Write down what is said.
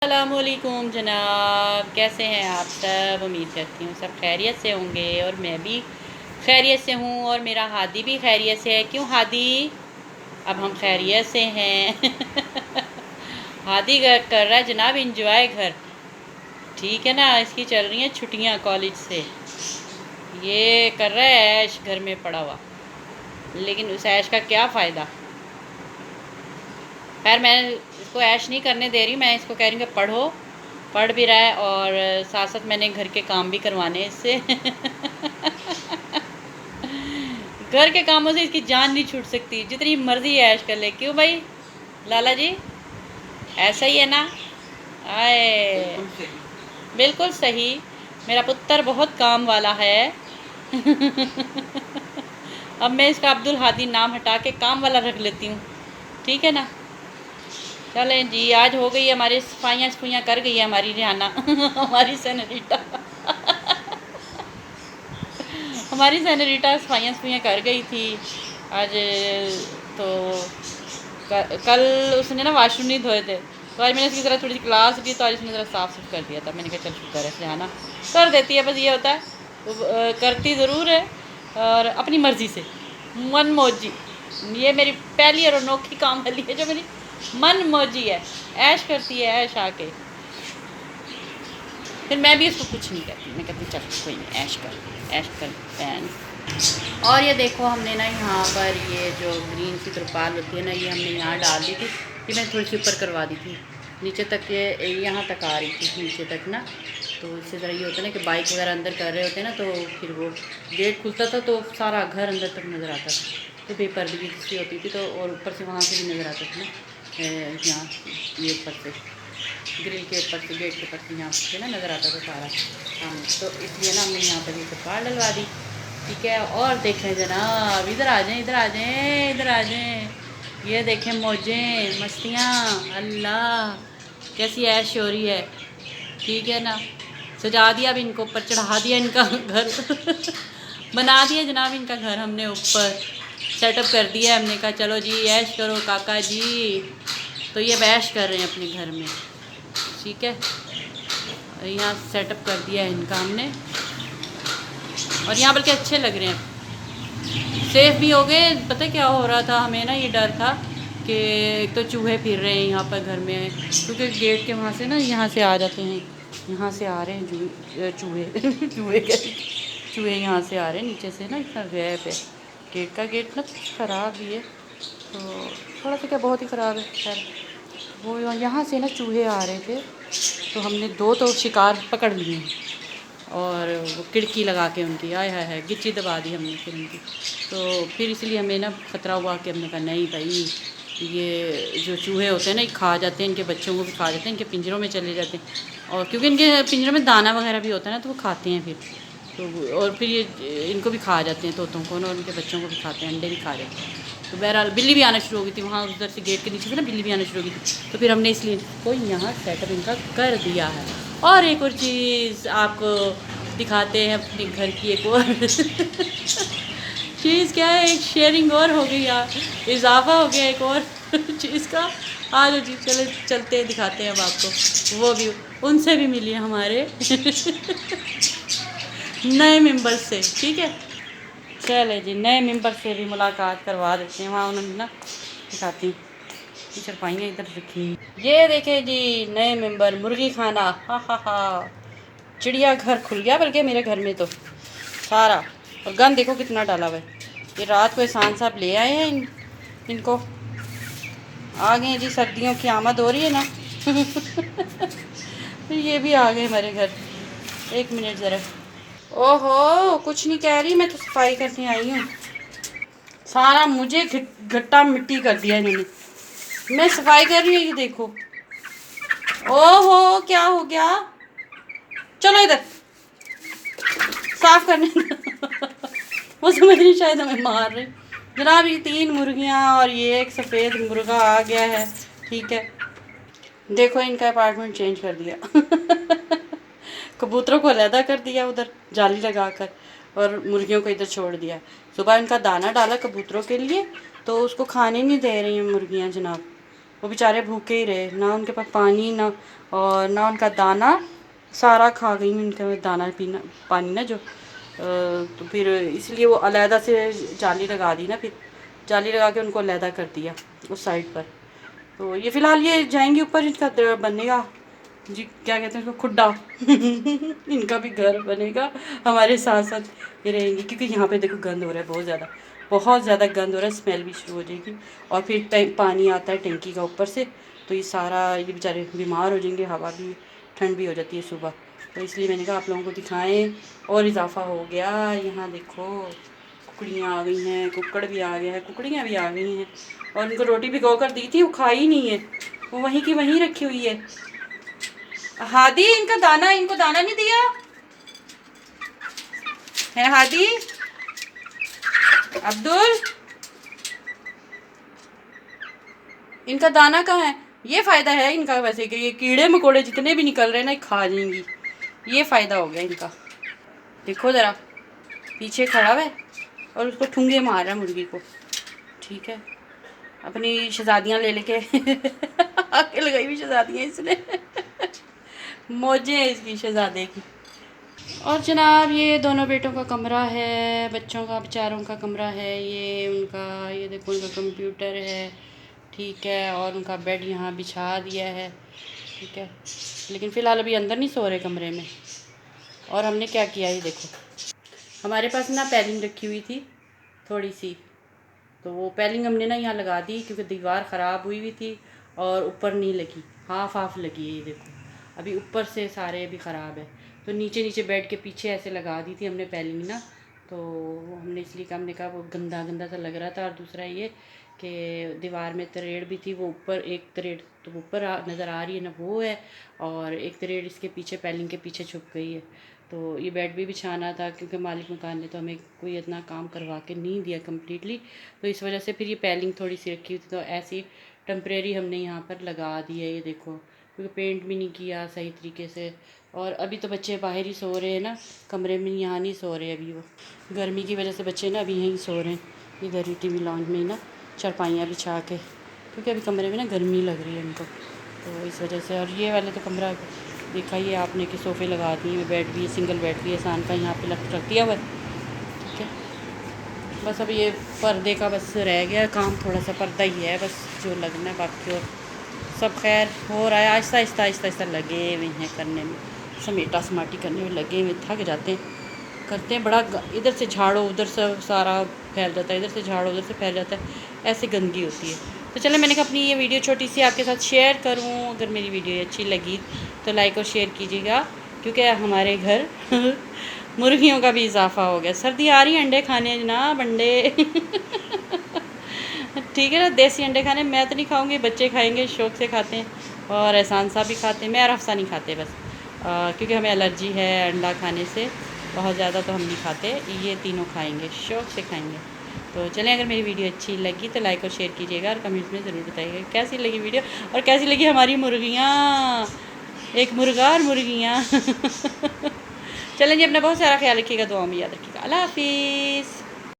अस्सलामुअलैकुम जनाब, कैसे हैं आप सब। उम्मीद करती हूँ सब खैरियत से होंगे और मैं भी खैरियत से हूँ और मेरा हादी भी खैरियत से है। क्यों हादी, अब हम खैरियत से हैं। हादी कर रहा है जनाब इंजॉय घर, ठीक है ना। इसकी चल रही हैं छुट्टियाँ कॉलेज से, ये कर रहा है ऐश घर में पड़ा हुआ, लेकिन उस ऐश का क्या फ़ायदा। खैर मैं इसको ऐश नहीं करने दे रही, मैं इसको कह रही हूँ कि पढ़ो। पढ़ भी रहा है और साथ साथ मैंने घर के काम भी करवाने इससे। घर के कामों से इसकी जान नहीं छूट सकती, जितनी मर्जी ऐश कर ले। क्यों भाई लाला जी, ऐसा ही है ना। आए बिल्कुल सही, मेरा पुत्र बहुत काम वाला है। अब मैं इसका अब्दुल हादी नाम हटा के काम वाला रख लेती हूँ, ठीक है ना। चलें जी, आज हो गई हमारी सफाइयाँ सफाइयाँ कर गई है हमारी रिहाना। हमारी सेनरीटा। हमारी सेनरीटा सफाइयाँ सफाइयाँ कर गई थी आज। तो कल उसने ना वाशरूम नहीं धोए थे, तो आज मैंने उसकी ज़रा थोड़ी सी क्लास दी, तो आज उसने ज़रा साफ़ सुफ कर दिया था। मैंने कहा चल शुक्र है, रिहाना कर देती है, बस ये होता है। तो करती ज़रूर है और अपनी मर्ज़ी से, मन मौजी। ये मेरी पहली और अनोखी काम वाली है जो मेरी मन मौजी है, ऐश करती है ऐश आके। फिर मैं भी उसको कुछ नहीं कहती, मैं कहती चल कोई नहीं, ऐश कर फैन। और ये देखो हमने ना यहाँ पर ये जो ग्रीन सी तिरपाल होती है ना, ये हमने यहाँ डाल दी थी। ये मैंने थोड़ी सी ऊपर करवा दी थी, नीचे तक ये यहाँ तक आ रही थी नीचे तक ना। तो इससे ज़रा ये होता है ना कि बाइक वगैरह अंदर कर रहे होते हैं ना, तो फिर वो गेट खुलता था तो सारा घर अंदर तक नज़र आता था। तो बेपर्दगी सी होती थी, तो और ऊपर से वहाँ से भी नज़र आता था ना, यहाँ ये ऊपर से ग्रिल के ऊपर से गेट के ऊपर से यहाँ से ना नज़र आता था सारा सामने। तो इसलिए ना हमने यहाँ पर ये तिरपाल डलवा दी, ठीक है। और देखें जनाब, इधर आ जाएं, इधर आ जाएं, इधर आ जाएं। ये देखें मौजें मस्तियाँ, अल्लाह कैसी ऐश हो रही है, ठीक है ना। सजा दिया अब इनको, ऊपर चढ़ा दिया इनका घर। बना दिया जनाब इनका घर हमने, ऊपर सेटअप कर दिया। हमने कहा चलो जी ऐश करो काका जी। तो ये ऐश कर रहे हैं अपने घर में, ठीक है। यहाँ सेटअप कर दिया है इनका हमने, और यहाँ बल्कि अच्छे लग रहे हैं, सेफ़ भी हो गए। पता है क्या हो रहा था हमें ना, ये डर था कि एक तो चूहे फिर रहे हैं यहाँ पर घर में, क्योंकि गेट के वहाँ से ना यहाँ से आ जाते हैं, यहाँ से आ रहे हैं चूहे। चूहे यहाँ से आ रहे हैं नीचे से ना, इतना गैप है गेट का। गेट ना ख़राब भी है, तो थोड़ा सा क्या बहुत ही ख़राब है। खैर वो यहाँ से ना चूहे आ रहे थे, तो हमने दो तो शिकार पकड़ लिए हैं, और वो खिड़की लगा के उनकी आय है गिच्ची दबा दी हमने फिर उनकी। तो फिर इसलिए हमें ना ख़तरा हुआ कि हमने कहा नहीं भाई, ये जो चूहे होते हैं ना, ये खा जाते हैं, इनके बच्चों को भी खा जाते हैं, इनके पिंजरों में चले जाते हैं। और क्योंकि इनके पिंजरों में दाना वगैरह भी होता है ना, तो वो खाते हैं फिर। तो और फिर ये इनको भी खा जाते हैं, तोतों को, और उनके बच्चों को भी खाते हैं, अंडे भी खा जाते हैं। तो बहरहाल बिल्ली भी आना शुरू हो गई थी वहाँ, उधर से गेट के नीचे से ना बिल्ली भी आना शुरू हो गई थी। तो फिर हमने इसलिए कोई यहाँ सेटअप इनका कर दिया है। और एक और चीज़ आपको दिखाते हैं अपने घर की, एक और चीज़ क्या है, एक शेयरिंग और हो गई यार, इजाफा हो गया एक और चीज़ का। आ जाओ जी, चले चलते हैं दिखाते हैं अब आपको, वो भी उनसे भी मिली है हमारे नए मेंबर से, ठीक है। चले जी, नए मेंबर से भी मुलाकात करवा देते हैं, वहाँ उन्होंने ना दिखाती हूँ, चरपाइयाँ इधर रखी। ये देखें जी नए मेंबर, मुर्गी खाना, हा हा हा, चिड़िया घर खुल गया बल्कि मेरे घर में तो सारा। और गंद देखो कितना डाला हुआ है। ये रात को एहसान साहब ले आए हैं इनको, आ गए जी, सर्दियों की आमद हो रही है ना। फिर ये भी आ गए हमारे घर। एक मिनट ज़रा, ओहो कुछ नहीं कह रही, मैं तो सफाई करके आई हूँ। सारा मुझे घट्टा मिट्टी कर दिया इन्होंने, मैं सफाई कर रही हूँ, ये देखो। ओहो क्या हो गया, चलो इधर साफ करने। वो समझ नहीं, शायद हमें मार रहे। जनाब ये 3 मुर्गियाँ और ये एक सफ़ेद मुर्गा आ गया है, ठीक है। देखो इनका अपार्टमेंट चेंज कर दिया। कबूतरों को अलहदा कर दिया उधर जाली लगाकर, और मुर्गियों को इधर छोड़ दिया। सुबह इनका दाना डाला कबूतरों के लिए, तो उसको खाने नहीं दे रही हैं मुर्गियाँ जनाब। वो बेचारे भूखे ही रहे, ना उनके पास पानी ना उनका दाना, सारा खा गई उनका दाना पीना पानी ना जो। तो फिर इसलिए वो अलहदा से जाली लगा दी ना, फिर जाली लगा के उनको अलहदा कर दिया उस साइड पर। तो ये फ़िलहाल ये जाएंगी ऊपर, इनका बनेगा जी, क्या कहते हैं उसको, खुड्डा इनका भी घर बनेगा, हमारे साथ साथ ये रहेंगी। क्योंकि यहाँ पे देखो गंद हो रहा है, बहुत ज़्यादा गंद हो रहा है, स्मेल भी शुरू हो जाएगी। और फिर पानी आता है टंकी का ऊपर से, तो ये सारा ये बेचारे बीमार हो जाएंगे, हवा भी ठंड भी हो जाती है सुबह। तो इसलिए मैंने कहा आप लोगों को दिखाएं। और इजाफा हो गया, यहाँ देखो कुकड़ियाँ आ गई हैं, कुक्कड़ भी आ गया है, कुकड़ियाँ भी आ गई हैं। और उनको रोटी भिगो कर दी थी, वो खाई नहीं है, वो वहीं की वहीं रखी हुई है। हादी इनको दाना नहीं दिया है? हादी, अब्दुल, इनका दाना कहाँ है? ये फ़ायदा है इनका वैसे कि ये कीड़े मकोड़े जितने भी निकल रहे हैं ना, खा जाएंगी, ये फ़ायदा हो गया इनका। देखो ज़रा, पीछे खड़ा है और उसको ठुंगे मार रहा है मुर्गी को। ठीक है, अपनी शहजादियाँ ले लेके आके लगाई हुई शहजादियाँ इसने मौजें हैं इसकी शहजादे की। और जनाब ये दोनों बेटों का कमरा है, बच्चों का बेचारों का कमरा है, ये उनका, ये देखो उनका कंप्यूटर है। ठीक है, और उनका बेड यहाँ बिछा दिया है। ठीक है, लेकिन फ़िलहाल अभी अंदर नहीं सो रहे कमरे में। और हमने क्या किया ये देखो, हमारे पास ना पैलिंग रखी हुई थी थोड़ी सी, तो वो पैलिंग हमने ना यहाँ लगा दी क्योंकि दीवार ख़राब हुई हुई थी और ऊपर नहीं लगी, हाफ लगी है। ये देखो अभी ऊपर से सारे अभी ख़राब है, तो नीचे बेड के पीछे ऐसे लगा दी थी हमने पैलिंग ना। तो हमने इसलिए कहा, हमने कहा वो गंदा सा लग रहा था। और दूसरा ये कि दीवार में तरेड़ भी थी, वो ऊपर एक तरेड़ तो ऊपर नज़र आ रही है ना, वो है, और एक तरेड़ इसके पीछे पैलिंग के पीछे छुप गई है। तो ये बेड भी बिछाना था क्योंकि मालिक मकान ने तो हमें कोई इतना काम करवा के नहीं दिया कम्प्लीटली, तो इस वजह से फिर ये पैलिंग थोड़ी सी रखी हुई थी, तो ऐसी टेम्परेरी हमने यहाँ पर लगा दी है। ये देखो, क्योंकि पेंट भी नहीं किया सही तरीके से। और अभी तो बच्चे बाहर ही सो रहे हैं ना, कमरे में यहाँ नहीं सो रहे अभी, वो गर्मी की वजह से बच्चे ना अभी यहीं सो रहे हैं, इधर ही टीवी लॉन्च में ही ना चारपाइयाँ बिछा के, क्योंकि अभी कमरे में ना गर्मी लग रही है उनको, तो इस वजह से। और ये वाले तो कमरा देखा ही आपने कि सोफ़े लगा दिए, बेड भी सिंगल बेड भी आसान का यहाँ पे रख दिया हुआ। ठीक है, बस अब ये पर्दे का बस रह गया काम, थोड़ा सा पर्दा ही है बस जो लगना है, बाकी और सब खैर हो रहा है। आहिस्ता लगे हुए हैं करने में, समेटा समाटी करने में लगे हुए, थक जाते हैं, करते हैं बड़ा। इधर से झाड़ो उधर से सारा फैल जाता है, इधर से झाड़ो उधर से फैल जाता है, ऐसे गंदगी होती है। तो चलो मैंने कहा अपनी ये वीडियो छोटी सी आपके साथ शेयर करूं। अगर मेरी वीडियो अच्छी लगी तो लाइक और शेयर कीजिएगा, क्योंकि हमारे घर मुर्गियों का भी इजाफा हो गया। सर्दी आ रही है, अंडे खाने जनाब, अंडे ठीक है ना, देसी अंडे खाने। मैं तो नहीं खाऊंगी, बच्चे खाएंगे, शौक़ से खाते हैं, और एहसान साहब भी खाते हैं, मैं और हफ्सा नहीं खाते बस, क्योंकि हमें एलर्जी है अंडा खाने से, बहुत ज़्यादा तो हम नहीं खाते। ये तीनों खाएंगे, शौक़ से खाएंगे। तो चलें, अगर मेरी वीडियो अच्छी लगी तो लाइक और शेयर कीजिएगा, और कमेंट्स में ज़रूर बताइएगा कैसी लगी वीडियो, और कैसी लगी हमारी मुर्गियाँ, एक मुर्गा और मुर्गियाँ चलें जी, अपना बहुत सारा ख्याल रखिएगा, दुआ में याद रखिएगा। अल्लाह हाफिज़।